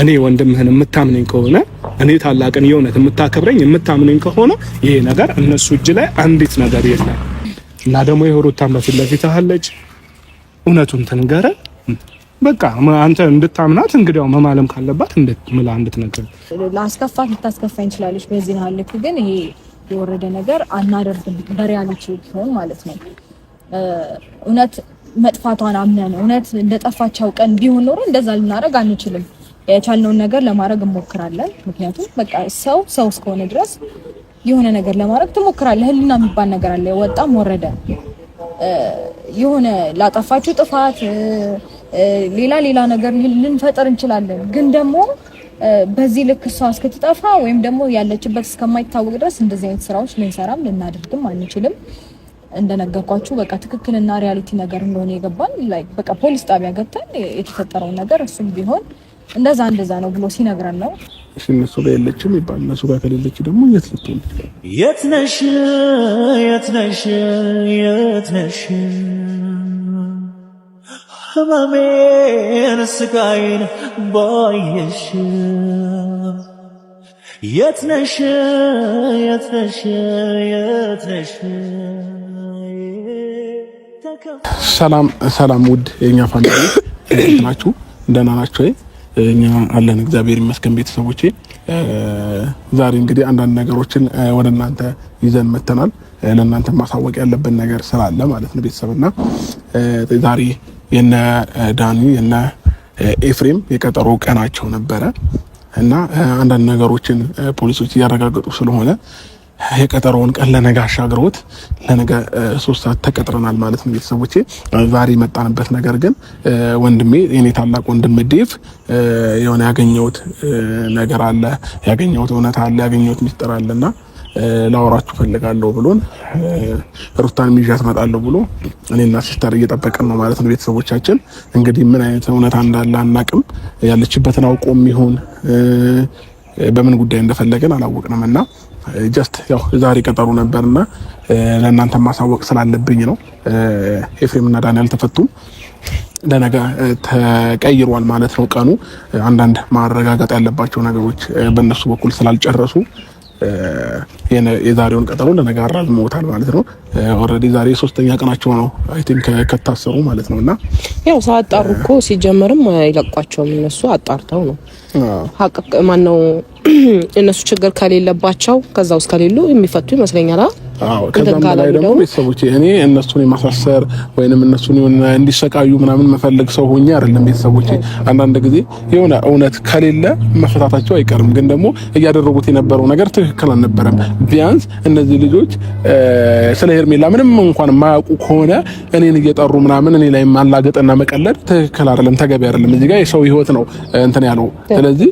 እኔ ወንድምህን የምታምነኝ ከሆነ እኔ ታላቅን የእውነት የምታከብረኝ የምታምነኝ ከሆነ ይሄ ነገር እነሱ እጅ ላይ አንዲት ነገር የለም እና ደግሞ የሩታን በፊት ለፊት አለች እውነቱን ትንገረ በቃ አንተ እንድታምናት እንግዲያው መማለም ካለባት እንድትምላ እንድትነገር ላስከፋት ልታስከፋኝ እንችላለች በዚህ ሀልኩ ግን ይሄ የወረደ ነገር አናደርግም በሪያሊቲ ሆን ማለት ነው እውነት መጥፋቷን አምነን እውነት እንደጠፋቸው ቀን ቢሆን ኖሮ እንደዛ ልናረግ አንችልም የቻልነውን ነገር ለማድረግ እንሞክራለን ምክንያቱም በቃ ሰው እስከሆነ ድረስ የሆነ ነገር ለማድረግ ትሞክራለህ ህሊና የሚባል ነገር አለ ወጣም ወረደ የሆነ ላጠፋችሁ ጥፋት ሌላ ነገር ልንፈጠር እንችላለን ግን ደግሞ በዚህ ልክ እሷ እስክትጠፋ ወይም ደግሞ ያለችበት እስከማይታወቅ ድረስ እንደዚህ አይነት ስራዎች ልንሰራም ልናደርግም አንችልም እንደነገርኳችሁ በቃ ትክክልና ሪያሊቲ ነገር እንደሆነ ይገባል ላይክ በቃ ፖሊስ ጣቢያ ገብተን የተፈጠረው ነገር እሱም ቢሆን እንደዛ ነው ብሎ ሲነግረን ነው እሺ እነሱ ጋር የለችም ይባል እነሱ ጋር ከሌለች ደግሞ የት ልትሆን የት ነሽ ህመሜን ስቃይን ባየሽ የት ነሽ ሰላም ውድ የኛ ፋሚሊ ናችሁ ደህና ናችሁ እኛ አለን እግዚአብሔር ይመስገን ቤተሰቦቼ ዛሬ እንግዲህ አንዳንድ ነገሮችን ወደ እናንተ ይዘን መተናል ለእናንተ ማሳወቅ ያለብን ነገር ስላለ ማለት ነው ቤተሰብና ዛሬ የነ ዳኒ የነ ኤፍሬም የቀጠሮ ቀናቸው ነበረ እና አንዳንድ ነገሮችን ፖሊሶች ያረጋግጡ ስለሆነ የቀጠሮውን ቀን ለነገ አሻግረውት ለነገ 3 ሰዓት ተቀጥረናል ማለት ነው ቤተሰቦቼ ዛሬ መጣንበት ነገር ግን ወንድሜ የኔ ታላቅ ወንድም ዴቭ የሆነ ያገኘሁት ነገር አለ ያገኘሁት እውነት አለ ያገኘሁት ሚስጥር አለና ላወራችሁ ፈልጋለሁ ብሎን ሩታን ሚዣት መጣለሁ ብሎ እኔና ሲስተር እየጠበቀን ነው ማለት ነው ቤተሰቦቻችን እንግዲህ ምን አይነት እውነት እንዳለ አናቅም ያለችበትን አውቆም ይሁን በምን ጉዳይ እንደፈለገን አላወቅንምና ጀስት ያው ዛሬ ቀጠሮ ነበርና ለእናንተ ማሳወቅ ስላለብኝ ነው ኤፍሬም እና ዳንኤል ተፈቱም ለነገ ተቀይሯል ማለት ነው ቀኑ አንዳንድ ማረጋጋጥ ያለባቸው ነገሮች በእነሱ በኩል ስላልጨረሱ የዛሬውን ቀጠሮ ለነገ አራዝመውታል ማለት ነው ኦሬዲ ዛሬ 3ኛ ቀናቸው ነው አይ ቲንክ ከታሰሩ ማለት ነውና ያው ሳጣሩ እኮ ሲጀመርም አይለቋቸውም እነሱ አጣርተው ነው ሀቅ ማነው እነሱ ችግር ከሌለባቸው ከዛው እስከሌሉ የሚፈቱ ይመስለኛል ከዛም በላይ ደግሞ ቤተሰቦቼ እኔ እነሱን የማሳሰር ወይንም እነሱን እንዲሰቃዩ ምናምን መፈልግ ሰው ሆኜ አይደለም ቤተሰቦቼ አንዳንድ ጊዜ የሆነ እውነት ከሌለ መፈታታቸው አይቀርም ግን ደግሞ እያደረጉት የነበረው ነገር ትክክል አልነበረም ቢያንስ እነዚህ ልጆች ስለ ሄርሜላ ምንም እንኳን ማያውቁ ከሆነ እኔን እየጠሩ ምናምን እኔ ላይ ማላገጥና መቀለድ ትክክል አይደለም ተገቢ አይደለም እዚህ ጋር የሰው ህይወት ነው እንትን ያለው ስለዚህ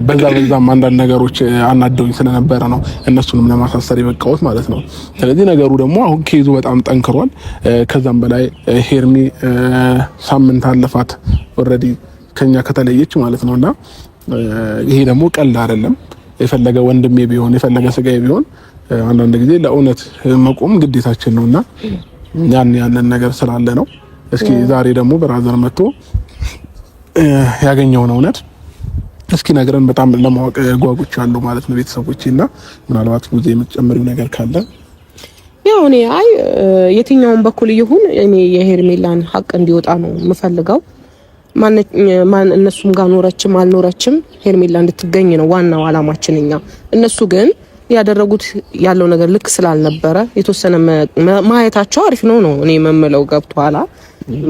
በዛም አንዳንድ ነገሮች አናደውኝ ስለነበረ ነው እነሱንም ለማሳሰር የበቃሁት ማለት ነው ስለዚህ ነገሩ ደግሞ አሁን ኬዙ በጣም ጠንክሯል ከዛም በላይ ሄርሚ ሳምንት አለፋት ኦሬዲ ከኛ ከተለየች ማለት ነውና ይሄ ደግሞ ቀልድ አይደለም የፈለገ ወንድሜ ቢሆን የፈለገ ስጋዬ ቢሆን አንዳንድ ጊዜ ለእውነት መቆም ግዴታችን ነውና ያንን ነገር ስላለ ነው እስኪ ዛሬ ደግሞ ብራዘር መጥቶ ያገኘውን እውነት እስኪ ነገርን በጣም ለማወቅ ጓጉቻለሁ ማለት ነው ቤተሰቦቼና ምናልባት ጉዜ የምትጨምሪው ነገር ካለ ያው እኔ የትኛውን በኩል ይሁን እኔ የሄርሜላን ሀቅ እንዲወጣ ነው የምፈልገው ማን እነሱም ጋር ኖረችም አልኖረችም ሄርሜላ እንድትገኝ ነው ዋናው አላማችን እነሱ ግን ያደረጉት ያለው ነገር ልክ ስላልነበረ የተወሰነ ማየታቸው አሪፍ ነው እኔ መመለው ገብቷላ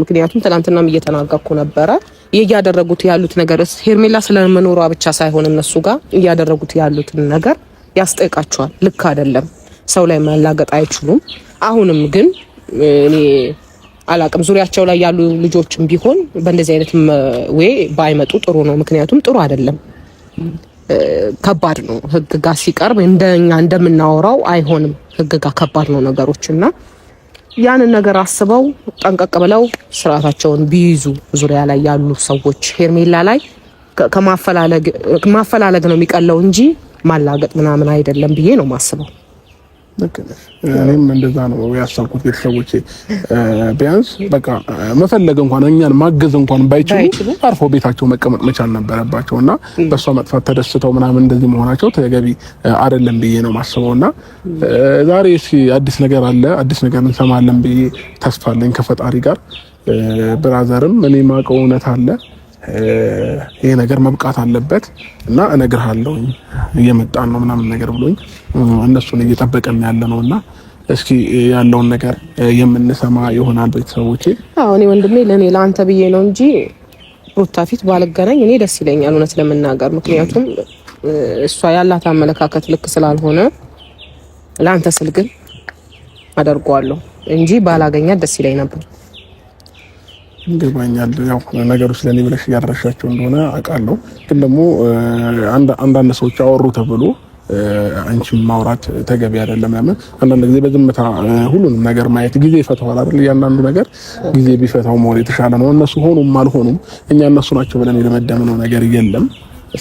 ምክንያቱም ትላንትናም እየተናገርኩ ነበረ ያያደረጉት ያሉት ነገር ሄርሜላ ስለመኖሯ ብቻ ሳይሆን እነሱ ጋር ያያደረጉት ያሉት ነገር ያስጠይቃቸዋል ልክ አይደለም ሰው ላይ ማላገጥ አይችሉም አሁንም ግን እኔ አላቅም ዙሪያቸው ላይ ያሉ ልጆችም ቢሆን በእንደዚህ አይነት ወይ ባይመጡ ጥሩ ነው ምክንያቱም ጥሩ አይደለም ከባድ ነው ህግ ጋር ሲቀርብ እንደኛ እንደምናወራው አይሆንም ህግ ጋር ከባድ ነው ነገሮችና ያንን ነገር አስበው ጠንቀቅ ብለው ስራታቸውን ቢይዙ ዙሪያ ላይ ያሉ ሰዎች ሄርሜላ ላይ ከማፈላለግ ነው የሚቀለው እንጂ ማላገጥ ምናምን አይደለም ብዬ ነው ማስበው እኔም እንደዛ ነው ያሰብኩት። ቤተሰቦቼ ቢያንስ በቃ መፈለግ እንኳን እኛን ማገዝ እንኳን ባይችሉ አርፎ ቤታቸው መቀመጥ መቻል ነበረባቸውና በሷ መጥፋት ተደስተው ምናምን እንደዚህ መሆናቸው ተገቢ አይደለም ብዬ ነው ማስበውና ዛሬ እስኪ አዲስ ነገር አለ፣ አዲስ ነገር እንሰማለን ብዬ ተስፋ አለኝ ከፈጣሪ ጋር። ብራዘርም እኔ ማውቀው እውነት አለ፣ ይሄ ነገር መብቃት አለበት እና እነግርሃለሁ እየመጣን ነው ምናምን ነገር ብሎኝ እነሱን እየጠበቀን ያለ ነውና እስኪ ያለውን ነገር የምንሰማ ይሆናል ቤተሰቦቼ። አዎ እኔ ወንድሜ ለኔ ለአንተ ብዬ ነው እንጂ ሩታ ፊት ባልገናኝ እኔ ደስ ይለኛል እውነት ለመናገር። ምክንያቱም እሷ ያላት አመለካከት ልክ ስላልሆነ ለአንተ ስል ግን አደርገዋለሁ እንጂ ባላገኛት ደስ ይለኝ ነበር። ይገባኛል። ያው ነገሮች ለኔ ብለሽ ያደረሻቸው እንደሆነ አውቃለሁ። ግን ደግሞ አንዳንድ ሰዎች አወሩ ተብሎ አንቺም ማውራት ተገቢ አይደለም። ለምን አንዳንድ ጊዜ በዝምታ ሁሉንም ነገር ማየት ጊዜ ይፈታዋል አይደል? ያንዳንዱ ነገር ጊዜ ቢፈታው ሞር የተሻለ ነው። እነሱ ሆኑም አልሆኑም እኛ እነሱ ናቸው ብለን የደመደምነው ነገር የለም።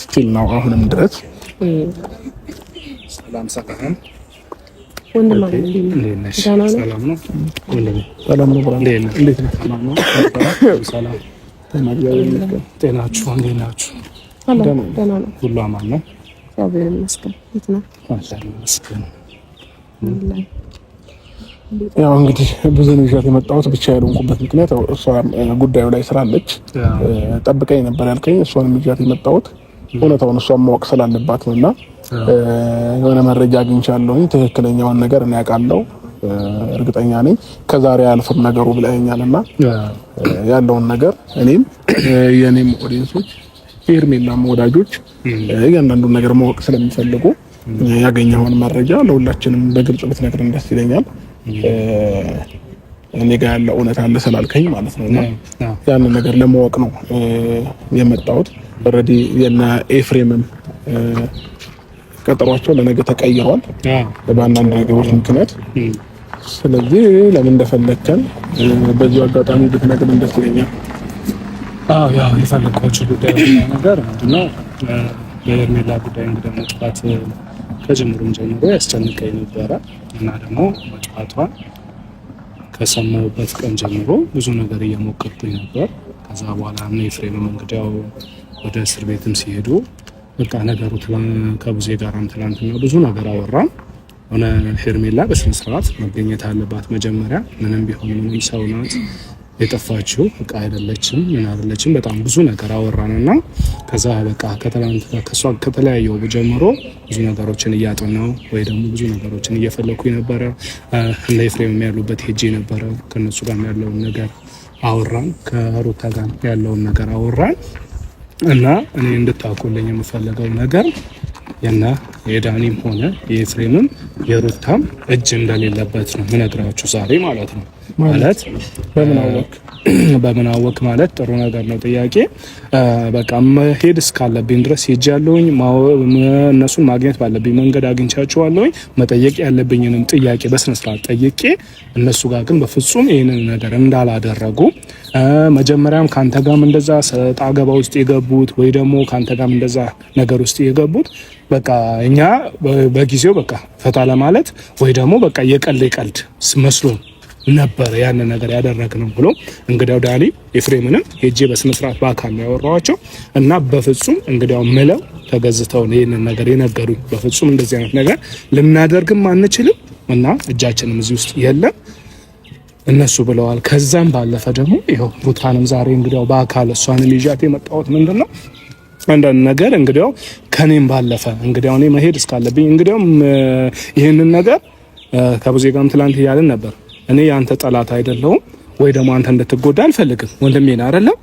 ስቲል ነው አሁንም ድረስ ሰላም ሰላም ወንድማዬ ሰላም ነው። ሰላም ነው። እንዴት ነው? ሰላም ነው። ሰላም ጤናችሁ እንዴት ናችሁ? ደህና ነው። ሁሉ አማን ነው? እግዚአብሔር ይመስገን። እንዴት ነው? አላህ ይመስገን። ያው እንግዲህ ብዙ ነው ይዣት የመጣሁት ብቻ ያልሆንኩበት ምክንያት እሷ ጉዳዩ ላይ ስላለች ጠብቀኝ ነበር ያልከኝ። እሷንም ይዣት የመጣሁት እውነታውን እሷን ማወቅ ስላለባት ነውና የሆነ መረጃ አግኝቻለሁ። ትክክለኛውን ነገር እኔ አውቃለሁ፣ እርግጠኛ ነኝ። ከዛሬ አልፈም ነገሩ ብለኸኛልና ያለውን ነገር እኔም የኔም ኦዲየንሶች ሄርሜላም ወዳጆች እያንዳንዱን ነገር ማወቅ ስለሚፈልጉ ያገኘኸውን መረጃ ለሁላችንም በግልጽ ብትነግረን ደስ ይለኛል። እኔ ጋር ያለ እውነት አለ ስላልከኝ ማለት ነውና ያንን ነገር ለማወቅ ነው የመጣሁት። ኦልሬዲ የና ኤፍሬምም ቀጠሯቸው ለነገ ተቀይሯል በአንዳንድ ነገሮች ምክንያት። ስለዚህ ለምን እንደፈለከን በዚህ አጋጣሚ ብትነግረን ደስ ይለኛል። ያው የፈለኳቸው ጉዳይ ነገር ምንድነው የሄርሜላ ጉዳይ እንግዲህ መጥፋት ከጅምሩም ጀምሮ ያስጨንቀኝ ነበረ እና ደግሞ መጥፋቷን ከሰማሁበት ቀን ጀምሮ ብዙ ነገር እየሞከርኩኝ ነበር። ከዛ በኋላ እና ኤፍሬምም እንግዲህ ወደ እስር ቤትም ሲሄዱ በቃ ነገሩ ከቡዜ ጋርም ትናንትና ብዙ ነገር አወራን። ሆነ ሄርሜላ በስነ ስርዓት መገኘት አለባት። መጀመሪያ ምንም ቢሆን ምንም ሰው ናት፣ የጠፋችው እቃ አይደለችም፣ ምን አይደለችም። በጣም ብዙ ነገር አወራንና ከዛ በቃ ከሷ ከተለያየው ጀምሮ ብዙ ነገሮችን እያጠናው ወይ ደግሞ ብዙ ነገሮችን እየፈለኩኝ ነበረ። እንደ ኤፍሬም ያሉበት ሄጄ ነበረ። ከነሱ ጋር ያለውን ነገር አወራን፣ ከሩታ ጋር ያለውን ነገር አወራን እና እኔ እንድታውቁልኝ የምፈልገው ነገር የና የዳኒም ሆነ የኤፍሬምም የሩታም እጅ እንደሌለበት ነው የምነግራችሁ ዛሬ ማለት ነው። ማለት በምን አወቅ ማለት ጥሩ ነገር ነው። ጥያቄ በቃ መሄድ እስካለብኝ ድረስ ሄጃለሁኝ። እነሱን ማግኘት ባለብኝ መንገድ አግኝቻቸዋለሁኝ። መጠየቅ ያለብኝንም ጥያቄ በስነ ስርዓት ጠይቄ እነሱ ጋር ግን በፍጹም ይሄንን ነገር እንዳላደረጉ መጀመሪያም ካንተ ጋርም እንደዛ ሰጣ ገባ ውስጥ የገቡት ወይ ደግሞ ካንተ ጋርም እንደዛ ነገር ውስጥ የገቡት በቃ እኛ በጊዜው በቃ ፈታ ለማለት ወይ ደግሞ በቃ የቀልድ መስሎ ነበር ያን ነገር ያደረግነው ብሎ እንግዲያው ዳኒ ኤፍሬምንም ሄጄ በስነ ስርዓት በአካል ነው ያወራኋቸው እና በፍጹም እንግዲያው ምለው ተገዝተው ይሄንን ነገር የነገሩኝ በፍጹም እንደዚህ አይነት ነገር ልናደርግም አንችልም እና እጃችንም እዚህ ውስጥ የለም እነሱ ብለዋል። ከዛም ባለፈ ደግሞ ይሄው ሩታንም ዛሬ እንግዲያው በአካል እሷንም ይዣት የመጣሁት ምንድነው አንዳንድ ነገር እንግዲያው ከኔም ባለፈ እንግዲያው እኔ መሄድ እስካለብኝ እንግዲያው ይሄንን ነገር ከቡዜ ጋርም ትላንት እያልን ነበር። እኔ ያንተ ጠላት አይደለሁም ወይ ደግሞ አንተ እንድትጎዳ አልፈልግም። ወንድሜ ነህ አይደለም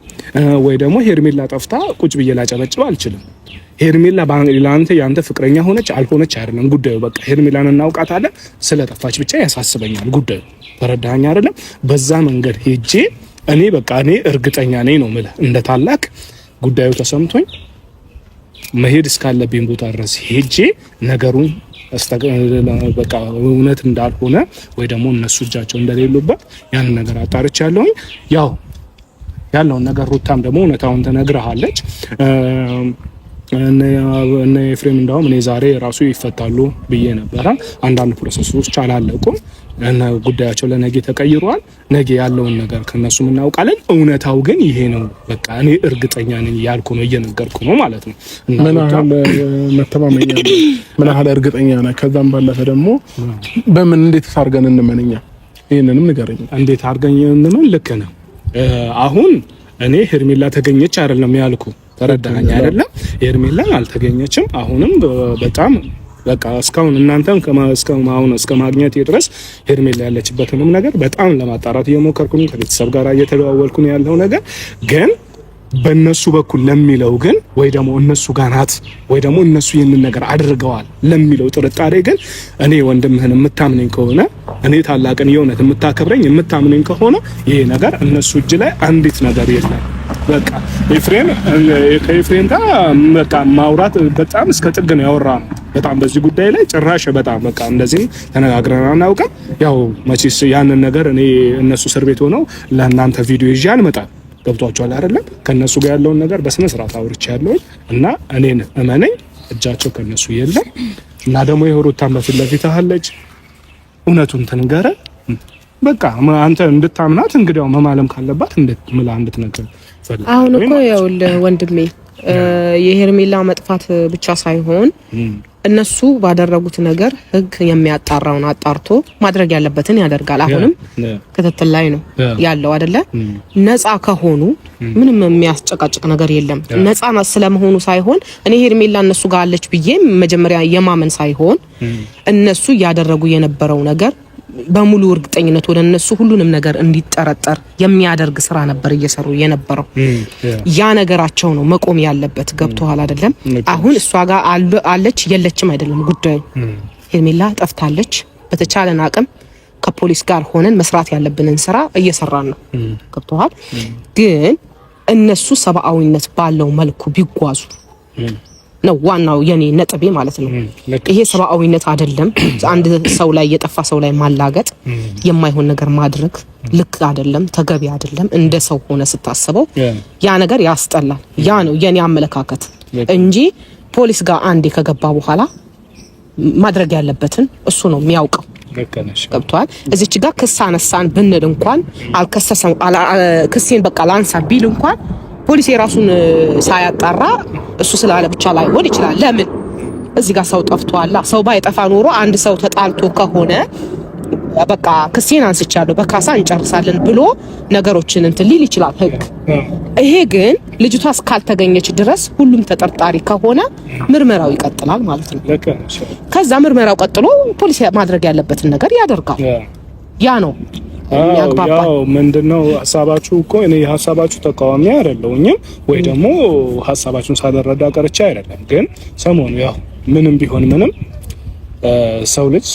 ወይ ደግሞ ሄርሜላ ጠፍታ ቁጭ ብዬ ላጨበጭብ አልችልም። ሄርሜላ ለአንተ ያንተ ፍቅረኛ ሆነች አልሆነች አይደለም ጉዳዩ። በቃ ሄርሜላን እናውቃታለን፣ ስለጠፋች ብቻ ያሳስበኛል ጉዳዩ። ተረዳኸኝ አይደለም? በዛ መንገድ ሄጄ እኔ በቃ እኔ እርግጠኛ ነኝ ነው የምልህ እንደ ታላቅ ጉዳዩ ተሰምቶኝ መሄድ እስካለብኝ ቦታ ድረስ ሄጄ ነገሩን በቃ እውነት እንዳልሆነ ወይ ደግሞ እነሱ እጃቸው እንደሌሉበት ያንን ነገር አጣርቻለሁኝ። ያው ያለውን ነገር ሩታም ደግሞ እውነታውን ተነግረሃለች። እነ ኤፍሬም እንዳውም እኔ ዛሬ ራሱ ይፈታሉ ብዬ ነበረ። አንዳንድ ፕሮሰሶች አላለቁም እና ጉዳያቸው ለነገ ተቀይሯል። ነገ ያለውን ነገር ከነሱም እናውቃለን። እውነታው ግን ይሄ ነው። በቃ እኔ እርግጠኛ ነኝ ያልኩ ነው እየነገርኩ ነው ማለት ነው። ምን ያህል መተማመኛ ምን ያህል እርግጠኛ ነህ? ከዛም ባለፈ ደግሞ በምን እንዴት አድርገን እንመንኛ? ይሄንንም ንገረኝ። እንዴት አድርገን እንመን? ልክ ነው። አሁን እኔ ሄርሜላ ተገኘች አይደለም ያልኩ፣ ተረዳኸኝ አይደለም? ሄርሜላ አልተገኘችም። አሁንም በጣም በቃ እስካሁን እናንተም እስከ ማግኘት ድረስ ሄርሜላ ያለችበትንም ነገር በጣም ለማጣራት እየሞከርኩ ነው። ከቤተሰብ ጋር እየተደዋወልኩ ነው ያለው ነገር ግን በእነሱ በኩል ለሚለው ግን ወይ ደግሞ እነሱ ጋር ናት ወይ ደግሞ እነሱ ይህንን ነገር አድርገዋል ለሚለው ጥርጣሬ ግን እኔ ወንድምህን የምታምነኝ ከሆነ እኔ ታላቅን የእውነት የምታከብረኝ የምታምነኝ ከሆነ ይሄ ነገር እነሱ እጅ ላይ አንዲት ነገር የለም። በቃ ከኤፍሬም ጋር በቃ ማውራት በጣም እስከ ጥግ ነው ያወራነው። በጣም በዚህ ጉዳይ ላይ ጭራሽ በጣም በቃ እንደዚህ ተነጋግረን አናውቅም። ያው መቼስ ያንን ነገር እኔ እነሱ እስር ቤት ሆነው ለእናንተ ቪዲዮ ይዤ አልመጣም። ገብቷቸዋል አይደለም? ከነሱ ጋር ያለውን ነገር በስነ ስርዓት አውርቻለሁ እና እኔን እመነኝ እጃቸው ከነሱ የለም። እና ደግሞ የሩታን በፊት ለፊት አለች እውነቱን ትንገረ በቃ አንተ እንድታምናት እንግዲያው መማለም ካለባት እንድትነግር ፈልግ። አሁን እኮ ይኸውልህ ወንድሜ የሄርሜላ መጥፋት ብቻ ሳይሆን እነሱ ባደረጉት ነገር ህግ የሚያጣራውን አጣርቶ ማድረግ ያለበትን ያደርጋል። አሁንም ክትትል ላይ ነው ያለው አይደለ? ነፃ ከሆኑ ምንም የሚያስጨቃጭቅ ነገር የለም። ነፃ ስለመሆኑ ሳይሆን እኔ ሄርሜላ እነሱ ጋር አለች ብዬ መጀመሪያ የማመን ሳይሆን እነሱ ያደረጉ የነበረው ነገር በሙሉ እርግጠኝነት ወደ እነሱ ሁሉንም ነገር እንዲጠረጠር የሚያደርግ ስራ ነበር እየሰሩ የነበረው። ያ ነገራቸው ነው መቆም ያለበት። ገብቶሃል አይደለም? አሁን እሷ ጋር አለች የለችም አይደለም ጉዳዩ። ሄርሜላ ጠፍታለች። በተቻለን አቅም ከፖሊስ ጋር ሆነን መስራት ያለብንን ስራ እየሰራን ነው። ገብቶሃል? ግን እነሱ ሰብአዊነት ባለው መልኩ ቢጓዙ ነው ዋናው የኔ ነጥቤ ማለት ነው። ይሄ ሰብአዊነት አይደለም። አንድ ሰው ላይ የጠፋ ሰው ላይ ማላገጥ የማይሆን ነገር ማድረግ ልክ አይደለም፣ ተገቢ አይደለም። እንደ ሰው ሆነ ስታስበው ያ ነገር ያስጠላል። ያ ነው የኔ አመለካከት እንጂ ፖሊስ ጋር አንዴ ከገባ በኋላ ማድረግ ያለበትን እሱ ነው የሚያውቀው። ገብቷል? እዚች ጋር ክስ አነሳን ብንል እንኳን አልከሰሰም ክሴን በቃ ላንሳ ቢል እንኳን ፖሊስ የራሱን ሳያጣራ እሱ ስላለ ብቻ ላይ ወድ ይችላል። ለምን እዚህ ጋር ሰው ጠፍቷል። ሰው ባይጠፋ ኖሮ አንድ ሰው ተጣልቶ ከሆነ በቃ ክሴን አንስቻለሁ በካሳ እንጨርሳለን ብሎ ነገሮችን እንትን ሊል ይችላል ህግ። ይሄ ግን ልጅቷ እስካልተገኘች ድረስ ሁሉም ተጠርጣሪ ከሆነ ምርመራው ይቀጥላል ማለት ነው። ከዛ ምርመራው ቀጥሎ ፖሊስ ማድረግ ያለበትን ነገር ያደርጋል። ያ ነው ያው ምንድነው ሀሳባችሁ እኮ እኔ ሀሳባችሁ ተቃዋሚ አይደለሁኝም ወይ ደግሞ ሀሳባችሁን ሳልረዳ ቀርቼ አይደለም። ግን ሰሞኑ ያው ምንም ቢሆን ምንም ሰው ልጅ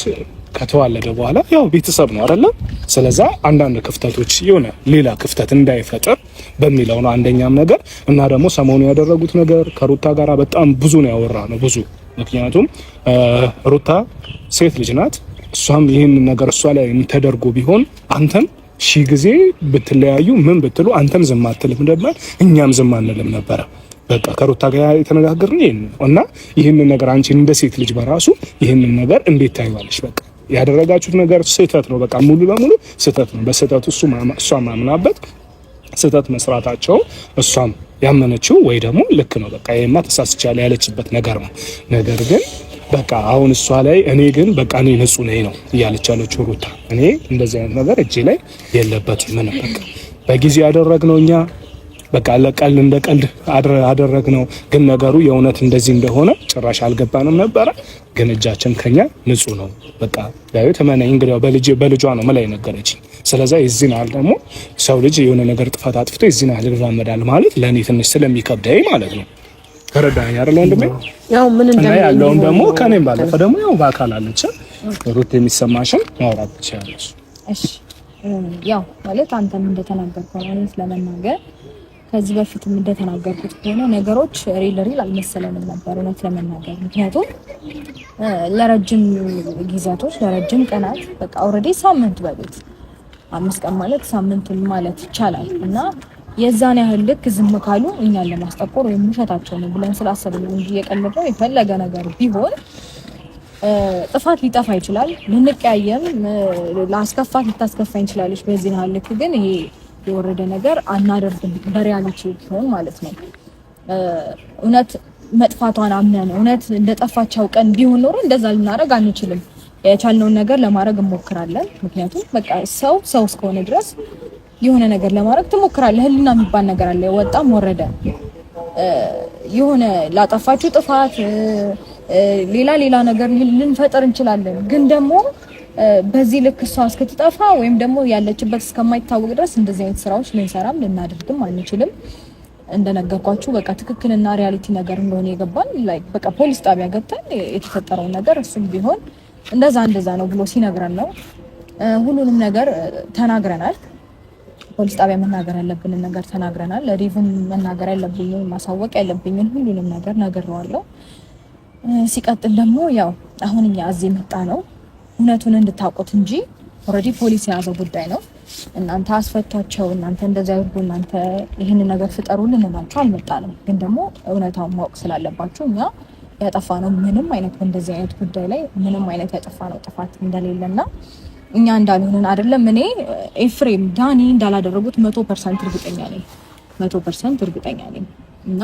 ከተዋለደ በኋላ ያው ቤተሰብ ነው አይደለም? ስለዛ አንዳንድ ክፍተቶች የሆነ ሌላ ክፍተት እንዳይፈጠር በሚለው ነው አንደኛም ነገር። እና ደግሞ ሰሞኑ ያደረጉት ነገር ከሩታ ጋራ በጣም ብዙ ነው ያወራነው ብዙ። ምክንያቱም ሩታ ሴት ልጅ ናት። እሷም ይሄን ነገር እሷ ላይ ተደርጎ ቢሆን አንተም ሺ ጊዜ ብትለያዩ ምን ብትሉ አንተም ዝም አትልም ነበር፣ እኛም ዝም አንልም ነበር። በቃ ከሩታ ጋር የተነጋገርን ይሄን እና ይሄን ነገር አንቺ እንደ ሴት ልጅ በራሱ ይሄን ነገር እንዴት ታይዋለሽ? በቃ ያደረጋችሁት ነገር ስህተት ነው። በቃ ሙሉ ለሙሉ ስህተት ነው። በስህተቱ እሷ ማምናበት ስህተት መስራታቸው እሷም ያመነችው ወይ ደግሞ ልክ ነው በቃ ይሄማ ተሳስቻለሁ ያለችበት ነገር ነው። ነገር ግን በቃ አሁን እሷ ላይ እኔ ግን በቃ እኔ ንጹህ ነኝ ነው እያለች ያለችው ሩታ። እኔ እንደዚህ አይነት ነገር እጄ ላይ የለበትም። ምን በቃ በጊዜ ያደረግነው እኛ በቃ ለቀልድ እንደ ቀልድ አደረግነው። ግን ነገሩ የእውነት እንደዚህ እንደሆነ ጭራሽ አልገባንም ነበረ። ግን እጃችን ከኛ ንጹህ ነው። በቃ ያው ተመነኝ እንግዲህ በልጇ ነው መላይ ነገረችኝ። ስለዚህ እዚህ ነው ደግሞ ሰው ልጅ የሆነ ነገር ጥፋት አጥፍቶ እዚህ ነው ይራመዳል ማለት ለኔ ትንሽ ስለሚከብደኝ ማለት ነው። ተረዳኝ አይደል ወንድሜ? ያው ምን ያለውን ደግሞ ከኔም ባለፈ ደግሞ ያው በአካል አለች ሩት የሚሰማሽን ማውራት ትችላለሽ። እሺ ያው ማለት አንተም እንደተናገርከው ማለት ለመናገር ከዚህ በፊትም እንደተናገርኩት ከሆነ ነገሮች ሪል አልመሰለንም ነበር እውነት ለመናገር። ምክንያቱም ለረጅም ጊዜያቶች ለረጅም ቀናት በቃ ኦልሬዲ ሳምንት በፊት 5 ቀን ማለት ሳምንቱን ማለት ይቻላል እና የዛን ያህል ልክ ዝም ካሉ እኛን ለማስጠቆር ወይም ውሸታቸው ነው ብለን ስላሰብን እንጂ የቀለበው የፈለገ ነገር ቢሆን ጥፋት ሊጠፋ ይችላል። ልንቀያየም ላስከፋት ልታስከፋኝ ይችላልሽ። በዚህ ያህል ልክ ግን ይሄ የወረደ ነገር አናደርግም በሪያሊቲ ቢሆን ማለት ነው። እውነት መጥፋቷን አምነን እውነት እንደጠፋቸው ቀን ቢሆን ኖሮ እንደዛ ልናደርግ አንችልም። የቻልነውን ነገር ለማድረግ እንሞክራለን። ምክንያቱም በቃ ሰው እስከሆነ ድረስ የሆነ ነገር ለማድረግ ትሞክራለህ። ህሊና የሚባል ነገር አለ። ወጣም ወረደ የሆነ ላጠፋችሁ ጥፋት ሌላ ነገር ልንፈጥር እንችላለን። ግን ደግሞ በዚህ ልክ እሷ እስክትጠፋ ወይም ደግሞ ያለችበት እስከማይታወቅ ድረስ እንደዚህ አይነት ስራዎች ልንሰራም ልናደርግም አንችልም። እንደነገርኳችሁ በቃ ትክክልና ሪያሊቲ ነገር እንደሆነ የገባን ላይክ በቃ ፖሊስ ጣቢያ ገብተን የተፈጠረው ነገር እሱም ቢሆን እንደዛ ነው ብሎ ሲነግረን ነው። ሁሉንም ነገር ተናግረናል። ፖሊስ ጣቢያ መናገር ያለብንን ነገር ተናግረናል። ሪቭን መናገር ያለብኝን ማሳወቅ ያለብኝን ሁሉንም ነገር ነግሬዋለሁ። ሲቀጥል ደግሞ ያው አሁን እኛ እዚህ መጣ ነው እውነቱን እንድታውቁት እንጂ ኦልሬዲ ፖሊስ የያዘው ጉዳይ ነው። እናንተ አስፈቷቸው፣ እናንተ እንደዛ ይርዱ፣ እናንተ ይሄን ነገር ፍጠሩልን እናንተው አልመጣንም። ግን ደግሞ እውነታውን ማወቅ ስላለባችሁ እኛ ያጠፋነው ምንም አይነት እንደዚህ አይነት ጉዳይ ላይ ምንም አይነት ያጠፋነው ጥፋት እንደሌለና እኛ እንዳልሆነን አይደለም። እኔ ኤፍሬም ዳኒ እንዳላደረጉት 100% እርግጠኛ ነኝ። እና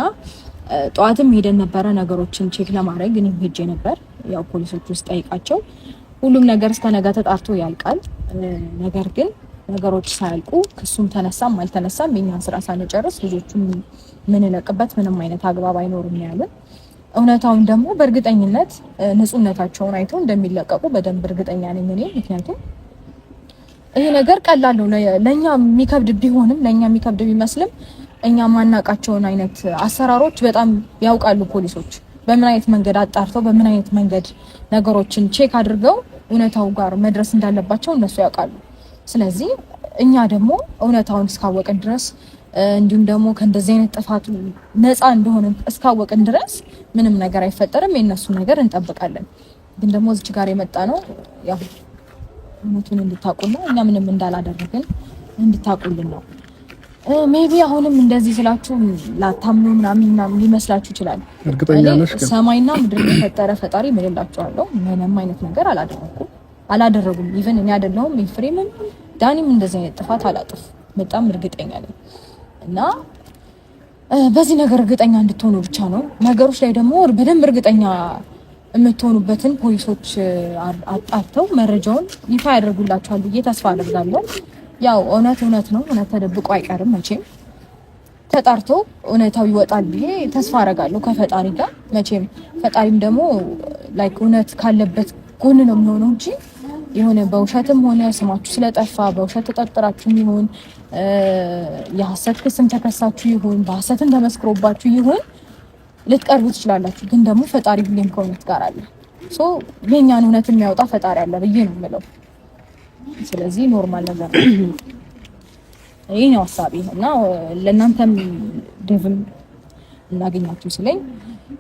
ጠዋትም ሄደን ነበረ ነገሮችን ቼክ ለማድረግ እኔም ሄጄ ነበር። ያው ፖሊሶች ውስጥ ጠይቃቸው ሁሉም ነገር እስከ ነገ ተጣርቶ ያልቃል። ነገር ግን ነገሮች ሳያልቁ ክሱም ተነሳም አልተነሳም የኛን ስራ ሳንጨርስ ልጆቹም ምንለቅበት ምንም አይነት አግባብ አይኖርም ያሉን። እውነታውን ደግሞ በእርግጠኝነት ንጹህነታቸውን አይተው እንደሚለቀቁ በደንብ እርግጠኛ ነኝ እኔ። ምክንያቱም ይሄ ነገር ቀላል ነው ለኛ የሚከብድ ቢሆንም ለኛ የሚከብድ ቢመስልም እኛ ማናቃቸውን አይነት አሰራሮች በጣም ያውቃሉ ፖሊሶች። በምን አይነት መንገድ አጣርተው በምን አይነት መንገድ ነገሮችን ቼክ አድርገው እውነታው ጋር መድረስ እንዳለባቸው እነሱ ያውቃሉ። ስለዚህ እኛ ደግሞ እውነታውን እስካወቅን ድረስ እንዲሁም ደግሞ ከእንደዚህ አይነት ጥፋቱ ነፃ እንደሆነ እስካወቅን ድረስ ምንም ነገር አይፈጠርም። የነሱ ነገር እንጠብቃለን። ግን ደግሞ እዚች ጋር የመጣ ነው ያው እውነቱን እንድታውቁና እኛ ምንም እንዳላደረግን እንድታውቁልን ነው። ሜቢ አሁንም እንደዚህ ስላችሁ ላታምኑ ምናምን ሊመስላችሁ ይችላል። እርግጠኛ ነሽ? ሰማይና ምድር የፈጠረ ፈጣሪ ምንላችኋለሁ ምንም አይነት ነገር አላደረጉም። ኢቭን እኔ አይደለሁም ኤፍሬምም ዳኒም እንደዚህ አይነት ጥፋት አላጥፍ በጣም እርግጠኛ ነኝ። እና በዚህ ነገር እርግጠኛ እንድትሆኑ ብቻ ነው። ነገሮች ላይ ደግሞ በደንብ እርግጠኛ የምትሆኑበትን ፖሊሶች አጣርተው መረጃውን ይፋ ያደርጉላችኋል ብዬ ተስፋ አደርጋለሁ። ያው እውነት ነው። እውነት ተደብቆ አይቀርም መቼም ተጣርቶ እውነታው ይወጣል ብዬ ተስፋ አደርጋለሁ ከፈጣሪ ጋር። መቼም ፈጣሪም ደግሞ ላይክ እውነት ካለበት ጎን ነው የሚሆነው እንጂ የሆነ በውሸትም ሆነ ስማችሁ ስለጠፋ በውሸት ተጠርጥራችሁ ይሁን የሐሰት ክስም ተከሳችሁ ይሁን በሐሰትም ተመስክሮባችሁ ይሁን ልትቀርቡ ትችላላችሁ። ግን ደግሞ ፈጣሪ ሁሌም ከእውነት ጋር አለ። የኛን እውነት የሚያወጣ ፈጣሪ አለ ብዬ ነው የምለው። ስለዚህ ኖርማል ነገር ነው። ይሄ ነው ሐሳቤ እና ለእናንተም ደቭም እናገኛችሁ ስለኝ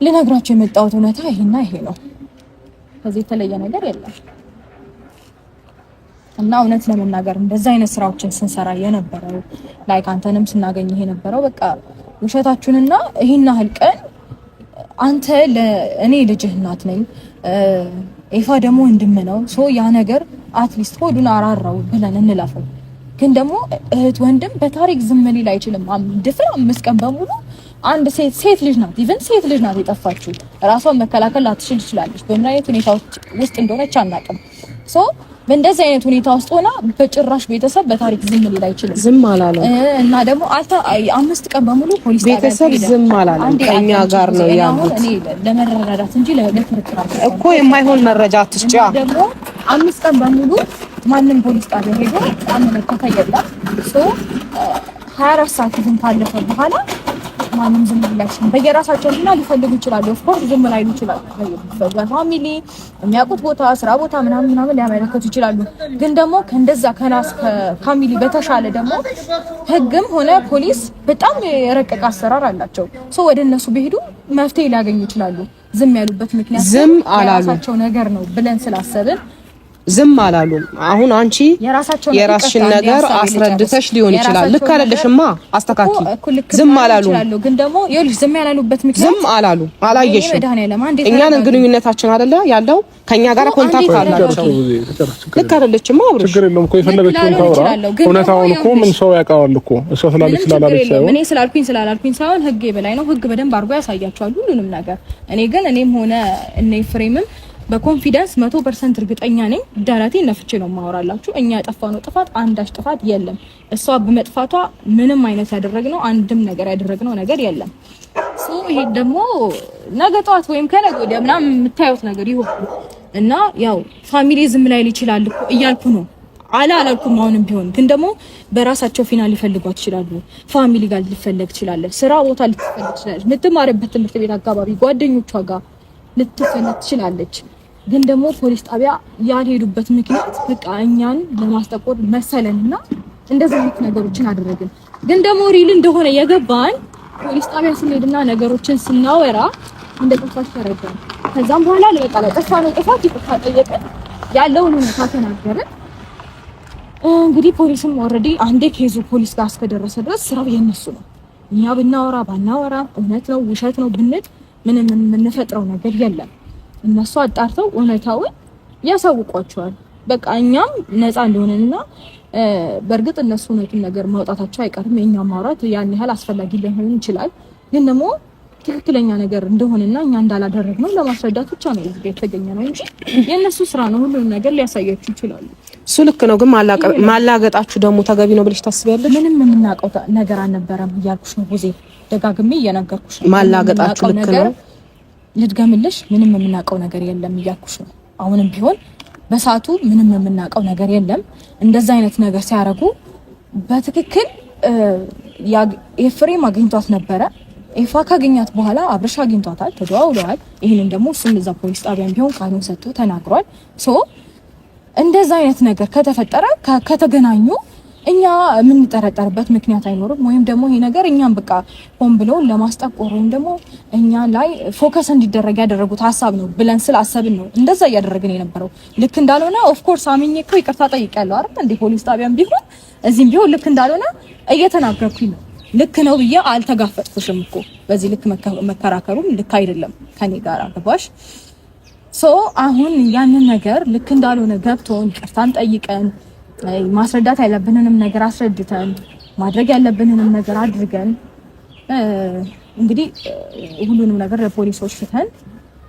ልነግራችሁ የመጣሁት እውነታ ይሄና ይሄ ነው። ከዚህ የተለየ ነገር የለም። እና እውነት ለመናገር እንደዛ አይነት ስራዎችን ስንሰራ የነበረው ላይክ አንተንም ስናገኝ ይሄ ነበረው በቃ ውሸታችሁንና ይሄን ያህል ቀን አንተ ለእኔ ልጅህ እናት ነኝ ኤፋ ደግሞ ወንድም ነው ያ ነገር አትሊስት ሆዱን አራራው ብለን እንላፈው። ግን ደግሞ እህት ወንድም በታሪክ ዝም ሊል አይችልም። ድፍር 5 ቀን በሙሉ አንድ ሴት ልጅ ናት ኢቭን ሴት ልጅ ናት የጠፋችው ራሷን መከላከል ላትችል ትችላለች። በምን አይነት ሁኔታ ውስጥ እንደሆነች አናውቅም። በእንደዚህ አይነት ሁኔታ ውስጥ ሆና በጭራሽ ቤተሰብ በታሪክ ዝም ሊል አይችልም። ዝም አላለም እና ደግሞ 5 ቀን በሙሉ ፖሊስ ቤተሰብ ዝም አላለም። ከኛ ጋር ነው ያሉት። እኔ ለመረዳዳት እንጂ ለክርክር እኮ የማይሆን መረጃ አትስጫ። ደግሞ 5 ቀን በሙሉ ማንም ፖሊስ ጣቢያ ሄዶ አመለከተ የለም። 24 ሰዓት ግን ካለፈ በኋላ ማንም ዝም ብላችሁ በየራሳቸው እና ሊፈልጉ ይችላሉ። ኦፍ ኮርስ ዝም ላይሉ ይችላሉ። በፋሚሊ የሚያውቁት ቦታ ስራ ቦታ ምናምን ሊያመለክቱ ይችላሉ። ግን ደግሞ ከእንደዛ ከናስ ከፋሚሊ በተሻለ ደግሞ ህግም ሆነ ፖሊስ በጣም የረቀቀ አሰራር አላቸው። ወደ እነሱ ቢሄዱ መፍትሄ ሊያገኙ ይችላሉ። ዝም ያሉበት ምክንያት ዝም አላሉ የራሳቸው ነገር ነው ብለን ስላሰብን ዝም አላሉም። አሁን አንቺ የራስሽን ነገር አስረድተሽ ሊሆን ይችላል። ልክ አይደለሽማ፣ አስተካኪ። ዝም አላሉም፣ ግን ደግሞ ይኸውልሽ ዝም ያላሉበት ምክንያት ዝም አላሉ። አላየሽም? እኛን ግንኙነታችን አይደለ ያለው ከኛ ጋር ኮንታክት አላቸው። ልክ አይደለችማ አብርሽ። ችግር የለውም እኮ የፈለገችውን ታውራ። እውነታውን እኮ ምን ሰው ያውቃል እኮ እሷ ስላለች ስላላለች ሳይሆን እኔ ስላልኩኝ ሳይሆን ህግ በላይ ነው። ህግ በደንብ አድርጎ ያሳያቸዋል ሁሉንም ነገር። እኔም ሆነ እኔ ፍሬምም በኮንፊደንስ 100% እርግጠኛ ነኝ። ዳራቴ ነፍቼ ነው ማወራላችሁ። እኛ ያጠፋነው ጥፋት አንዳች ጥፋት የለም። እሷ በመጥፋቷ ምንም አይነት ያደረግነው አንድም ነገር ያደረግነው ነገር የለም። ይሄ ደግሞ ነገ ጠዋት ወይም ከነገ ወዲያ ምናምን የምታዩት ነገር ይሆን እና ያው ፋሚሊዝም ላይ ይችላል እኮ እያልኩ ነው። አላልኩም አሁንም ቢሆን ግን ደግሞ በራሳቸው ፊናል ሊፈልጓት ይችላሉ። ፋሚሊ ጋር ሊፈልግ ይችላል። ስራ ቦታ ልትፈልግ ትችላለች። የምትማርበት ትምህርት ቤት አካባቢ ጓደኞቿ ጋር ልትፈልግ ትችላለች። ግን ደግሞ ፖሊስ ጣቢያ ያልሄዱበት ምክንያት በቃ እኛን ለማስጠቆር መሰለንና እንደዚህ አይነት ነገሮችን አደረግን። ግን ደግሞ ሪል እንደሆነ የገባን ፖሊስ ጣቢያ ስንሄድና ነገሮችን ስናወራ እንደጠፋች ተረዳን። ከዛም በኋላ ለበቃ ለጠፋነው ጥፋት ይቅርታ ጠየቅን፣ ያለውን ሁኔታ ተናገርን። እንግዲህ ፖሊስም ኦልሬዲ አንዴ ኬዙ ፖሊስ ጋር እስከደረሰ ድረስ ስራው የነሱ ነው። እኛ ብናወራ ባናወራ እውነት ነው ውሸት ነው ብንል ምንም የምንፈጥረው ነገር የለም። እነሱ አጣርተው እውነታውን ያሳውቋቸዋል። በቃ እኛም ነፃ እንደሆነና በእርግጥ እነሱ እውነቱን ነገር ማውጣታቸው አይቀርም። የኛ ማውራት ያን ያህል አስፈላጊ ሊሆን ይችላል። ግን ደግሞ ትክክለኛ ነገር እንደሆነና እኛ እንዳላደረግነው ለማስረዳት ብቻ ነው እዚህ የተገኘ ነው እንጂ የነሱ ስራ ነው። ሁሉንም ነገር ሊያሳያችሁ ይችላሉ። እሱ ልክ ነው። ግን ማላገጣችሁ ደግሞ ተገቢ ነው ብለሽ ታስቢያለሽ? ምንም የምናውቀው ነገር አልነበረም እያልኩሽ ነው ጊዜ ደጋግሜ እየነገርኩሽ ነው። ማላገጣችሁ ልክ ነው። ልድገምልሽ፣ ምንም የምናውቀው ነገር የለም እያልኩሽ ነው። አሁንም ቢሆን በሰዓቱ ምንም የምናውቀው ነገር የለም። እንደዛ አይነት ነገር ሲያረጉ በትክክል የፍሬም አግኝቷት ነበረ። ኤፋ ካገኛት በኋላ አብርሽ አግኝቷታል፣ ተደዋውለዋል። ይሄንን ደግሞ እሱም እዛ ፖሊስ ጣቢያም ቢሆን ቃሉን ሰጥቶ ተናግሯል። እንደዛ አይነት ነገር ከተፈጠረ ከተገናኙ እኛ የምንጠረጠርበት ምክንያት አይኖርም። ወይም ደግሞ ይሄ ነገር እኛም በቃ ሆን ብለው ለማስጠቆር ወይም ደግሞ እኛ ላይ ፎከስ እንዲደረግ ያደረጉት ሀሳብ ነው ብለን ስላሰብን ነው እንደዛ እያደረግን የነበረው። ልክ እንዳልሆነ ኦፍ ኮርስ አምኜ እኮ ይቅርታ ጠይቄያለሁ አይደል እንዴ? ፖሊስ ጣቢያም ቢሆን እዚህም ቢሆን ልክ እንዳልሆነ እየተናገርኩኝ ነው። ልክ ነው ብዬ አልተጋፈጥኩሽም እኮ። በዚህ ልክ መከራከሩም ልክ አይደለም ከኔ ጋር ገባሽ? አሁን ያንን ነገር ልክ እንዳልሆነ ገብቶን ይቅርታን ጠይቀን ማስረዳት ያለብንንም ነገር አስረድተን ማድረግ ያለብንንም ነገር አድርገን እንግዲህ ሁሉንም ነገር ለፖሊሶች ትተን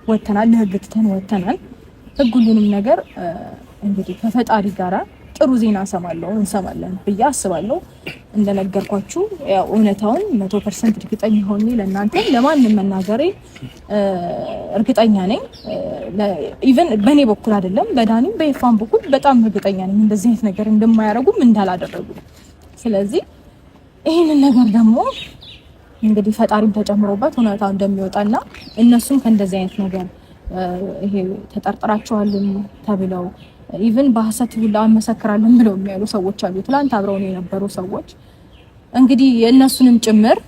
ወተናል፣ ለህግ ትተን ወተናል። ህግ ሁሉንም ነገር እንግዲህ ከፈጣሪ ጋራ ጥሩ ዜና እንሰማለን ብዬ አስባለሁ። እንደነገርኳችሁ ያው እውነታውን 100% እርግጠኛ ሆኜ ለእናንተ ለማንም መናገሬ እርግጠኛ ነኝ። ኢቭን በኔ በኩል አይደለም በዳኒም በይፋም በኩል በጣም እርግጠኛ ነኝ እንደዚህ አይነት ነገር እንደማያረጉም እንዳላደረጉ። ስለዚህ ይሄንን ነገር ደግሞ እንግዲህ ፈጣሪም ተጨምሮበት እውነታው እንደሚወጣና እነሱም ከእንደዚህ አይነት ነገር ይሄ ተጠርጥራቸዋልም ተብለው ኢቭን በሐሰት ሁላ መሰከራለን ብለው የሚያሉ ሰዎች አሉ። ትላንት አብረው ነው የነበሩ ሰዎች እንግዲህ የእነሱንም ጭምር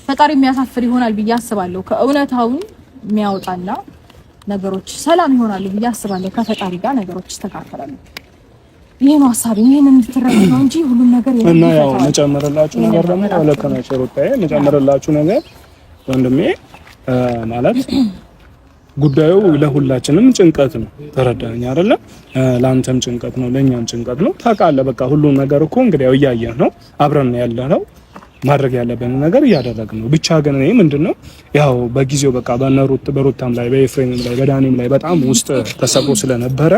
ፈጣሪ የሚያሳፍር ይሆናል ብዬ አስባለሁ። ከእውነታውን የሚያወጣና ነገሮች ሰላም ይሆናሉ ብዬ አስባለሁ። ከፈጣሪ ጋር ነገሮች ይስተካከላሉ። ይሄ ነው ሐሳቤ። ይሄንን እንድትረዱ ነው እንጂ ሁሉም ነገር እና ያው መጨመርላችሁ ነገር ደግሞ ለከናቸው ሩታዬ መጨመርላችሁ ነገር ወንድሜ ማለት ጉዳዩ ለሁላችንም ጭንቀት ነው። ተረዳኸኝ አይደለ? ለአንተም ጭንቀት ነው፣ ለኛም ጭንቀት ነው። ታውቃለህ በቃ ሁሉም ነገር እኮ እንግዲህ ያው እያየህ ነው፣ አብረን ያለነው ማድረግ ያለብን ነገር እያደረግን ነው። ብቻ ግን እኔ ምንድነው ያው በጊዜው በቃ በሩታም ላይ በኤፍሬምም ላይ በዳኒም ላይ በጣም ውስጥ ተሰብሮ ስለነበረ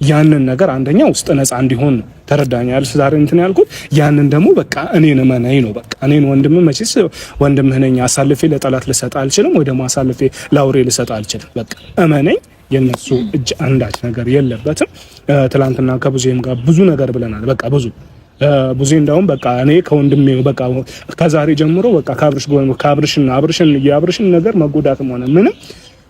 ያንን ነገር አንደኛ ውስጥ ነፃ እንዲሆን ነው። ተረዳኛል ዛሬ እንትን ያልኩት ያንን ደግሞ በቃ እኔን እመነኝ ነው። በቃ እኔን ወንድምህ መቼስ ወንድምህ ነኝ፣ አሳልፌ ለጠላት ልሰጥ አልችልም፣ ወይ ደግሞ አሳልፌ ለአውሬ ልሰጥ አልችልም። በቃ እመነኝ። የነሱ እጅ አንዳች ነገር የለበትም። ትላንትና ከብዙም ጋር ብዙ ነገር ብለናል። በቃ ብዙ እንደውም በቃ እኔ ከወንድሜ በቃ ከዛሬ ጀምሮ በቃ የአብርሽን ነገር መጎዳትም ሆነ ምንም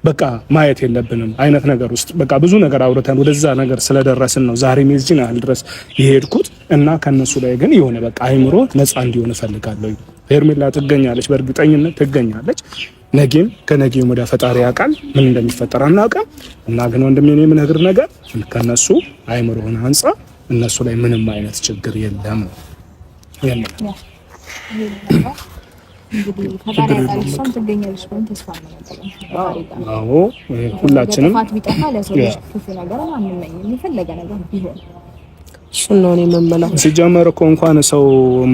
በቃ ማየት የለብንም አይነት ነገር ውስጥ በቃ ብዙ ነገር አውርተን ወደዛ ነገር ስለደረስን ነው ዛሬ ሜዝጂን ያህል ድረስ የሄድኩት እና ከነሱ ላይ ግን የሆነ በቃ አይምሮ ነፃ እንዲሆን እፈልጋለሁ። ሄርሜላ ትገኛለች፣ በእርግጠኝነት ትገኛለች። ነገም ከነገም ወደ ፈጣሪ ያውቃል ምን እንደሚፈጠር አናውቅም። እና ግን ወንድሜ እኔ የምነግር ነገር ከነሱ አይምሮህን አንጻ እነሱ ላይ ምንም አይነት ችግር የለም። ሁላችንም እሱን ነው የምመለው። ሲጀመር እኮ እንኳን ሰው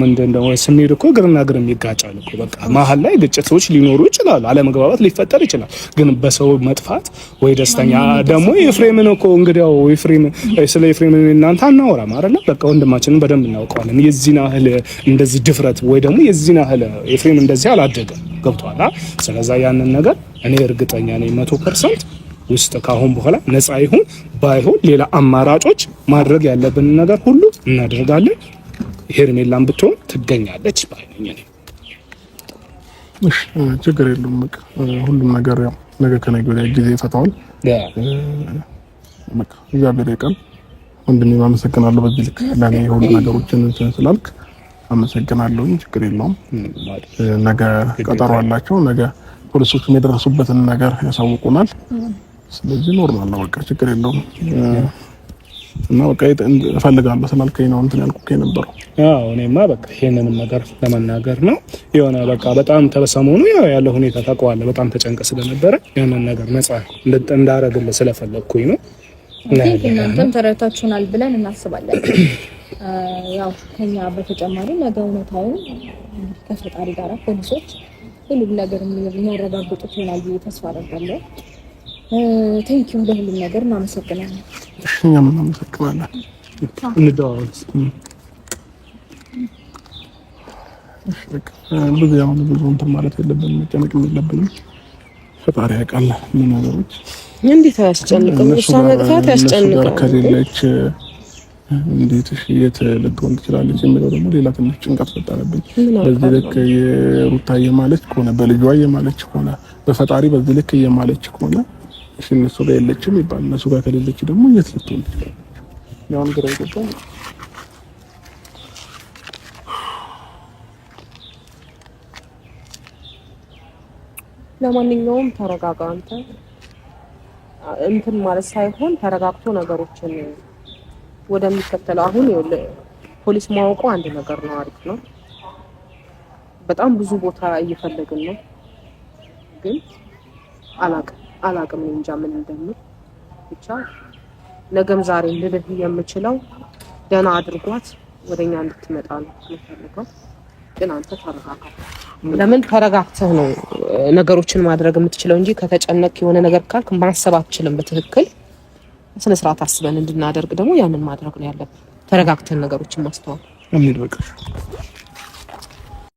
ምንድነው ስንሄድ እኮ ግርና ግርም ይጋጫል እኮ በቃ መሀል ላይ ግጭቶች ሊኖሩ ይችላሉ፣ አለመግባባት ሊፈጠር ይችላል። ግን በሰው መጥፋት ወይ ደስተኛ ደግሞ ኤፍሬምን እኮ እንግዲያው ኤፍሬም ስለ ኤፍሬም እናንተ አናወራም አይደለ? በቃ ወንድማችንን በደንብ እናውቀዋለን። የዚህን ያህል እንደዚህ ድፍረት ወይ ደግሞ የዚህን ያህል ኤፍሬም እንደዚህ አላደገም። ገብቷል። ስለዚህ ያንን ነገር እኔ እርግጠኛ ነኝ 100% ውስጥ ካሁን በኋላ ነፃ ይሁን ባይሆን ሌላ አማራጮች ማድረግ ያለብን ነገር ሁሉ እናደርጋለን። ሄርሜላን ብትሆን ትገኛለች ባይነኝ ነኝ። እሺ ችግር የለውም። በቃ ሁሉም ነገር ያው ነገ ከነገ ወዲያ ጊዜ ይፈታዋል። በቃ እግዚአብሔር ይቀር። ወንድሜ አመሰግናለሁ። በዚህ ልክ ለኔ ሁሉ ነገሮችን ስላልክ አመሰግናለሁ። ችግር የለውም። ነገ ቀጠሮ አላቸው። ነገ ፖሊሶቹ የደረሱበትን ነገር ያሳውቁናል። ስለዚህ ኖርማል ነው። በቃ ችግር የለውም። እና በቃ እፈልጋለሁ ስላልከኝ ነው እንትን ያልኩህ የነበረው። አዎ እኔማ በቃ ይሄንንም ነገር ለመናገር ነው የሆነ በቃ በጣም ተበሰሞኑ ያለው ሁኔታ ታውቀዋለህ። በጣም ተጨንቀ ስለነበረ ያንን ነገር ነፃ እንዳረግልህ ስለፈለኩኝ ነው። እናንተም ተረታችሁናል ብለን እናስባለን። ያው ከኛ በተጨማሪ ነገ እውነታውን ከፈጣሪ ጋር ፖሊሶች ሁሉም ነገር የሚያረጋግጡት ይሆናል ብዬ ተስፋ አደርጋለሁ። ቴንኪው ለሁሉም ነገር እናመሰግናለን። እኛም እናመሰግናለን። እንደዋወል ብዙ ያው ብዙ እንትን ማለት የለብንም፣ መጨነቅ የለብንም። ፈጣሪ ያውቃል ምን ነገሮች እንዴት አያስጨንቅም። እሷ መጥፋት ያስጨንቃል። ከሌለች እንዴት እሺ የት ልትሆን ትችላለች የሚለው ደግሞ ሌላ ትንሽ ጭንቀት ፈጠረብኝ። በዚህ ልክ የሩታዬ ማለች ከሆነ በልጇ የማለች ከሆነ በፈጣሪ በዚህ ልክ የማለች ከሆነ እሺ እነሱ ጋር የለችም ይባል፣ እነሱ ጋር ከሌለች ደግሞ የት ልትሆን ትችላለች? ያው ግራ ይገባል። ለማንኛውም ተረጋጋ። አንተ እንትን ማለት ሳይሆን ተረጋግቶ ነገሮችን ወደሚከተለው አሁን ፖሊስ ማወቁ አንድ ነገር ነው፣ አሪፍ ነው። በጣም ብዙ ቦታ እየፈለግን ነው፣ ግን አላቅም እንጃ ምን እንደምል። ብቻ ነገም ዛሬ ልልህ የምችለው ደህና አድርጓት ወደኛ እንድትመጣ ነው የምፈልገው። ግን አንተ ተረጋጋ። ለምን ተረጋግተህ ነው ነገሮችን ማድረግ የምትችለው እንጂ ከተጨነቅ የሆነ ነገር ካልክ ማሰብ አትችልም በትክክል። ስነ ስርዓት አስበን እንድናደርግ ደግሞ ያንን ማድረግ ነው ያለብን። ተረጋግተን ነገሮችን ማስተዋል። አሚን በቃ